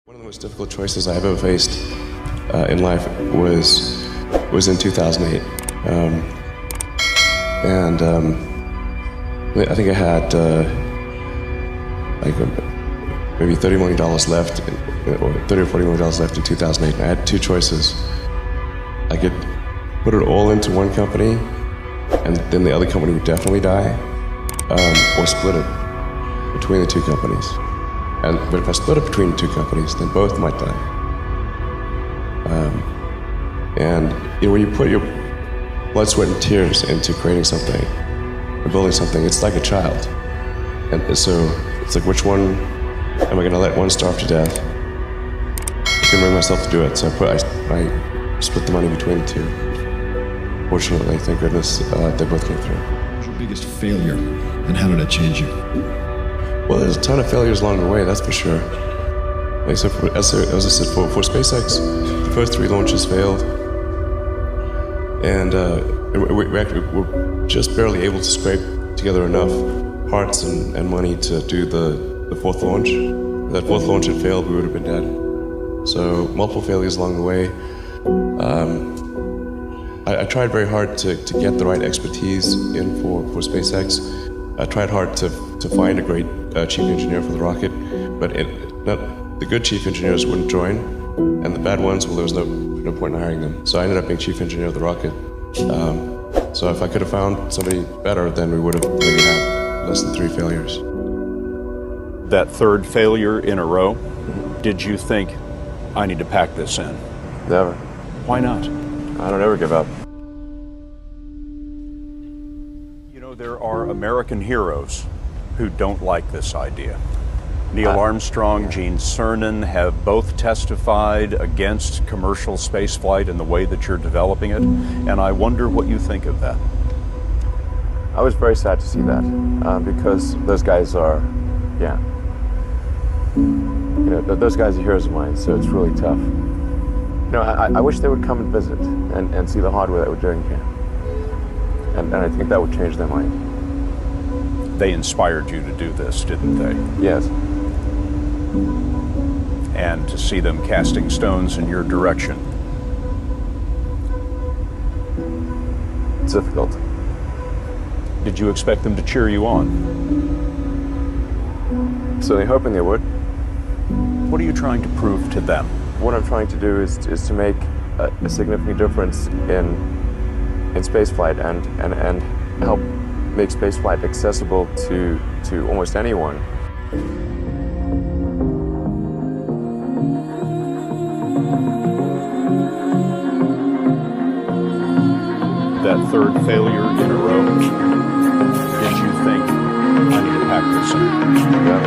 One of the most difficult choices I've ever faced in life was in 2008, I think I had maybe $30 million left, or $30 or $40 million left in 2008. And I had two choices. I could put it all into one company, and then the other company would definitely die, or split it between the two companies. But if I split it between the two companies, then both might die. When you put your blood, sweat, and tears into creating something, or building something, it's like a child. And so it's like, which one am I going to let one starve to death? I couldn't bring myself to do it, so I split the money between the two. Fortunately, thank goodness, they both came through. What was your biggest failure, and how did it change you? Well, there's a ton of failures along the way, that's for sure. As I said, for SpaceX, the first 3 launches failed. And we actually were just barely able to scrape together enough parts and money to do the 4th launch. If that 4th launch had failed, we would have been dead. So multiple failures along the way. I tried very hard to get the right expertise in for SpaceX. I tried hard to find a great chief engineer for the rocket, but the good chief engineers wouldn't join, and the bad ones, well, there was no point in hiring them. So I ended up being chief engineer of the rocket. So if I could have found somebody better, then we would have maybe had less than 3 failures. That 3rd failure in a row, did you think, I need to pack this in? Never. Why not? I don't ever give up. You know, there are American heroes who don't like this idea. Neil Armstrong, Gene Cernan have both testified against commercial spaceflight and the way that you're developing it, and I wonder what you think of that. I was very sad to see that, because those guys are, those guys are heroes of mine, so it's really tough. I wish they would come and visit and see the hardware that we're doing here. And I think that would change their mind. They inspired you to do this, didn't they? Yes. And to see them casting stones in your direction. It's difficult. Did you expect them to cheer you on? Certainly hoping they would. What are you trying to prove to them? What I'm trying to do is to make a significant difference in spaceflight and help make spaceflight accessible to almost anyone. That 3rd failure in a row, did you think, I need to pack this in? Yeah.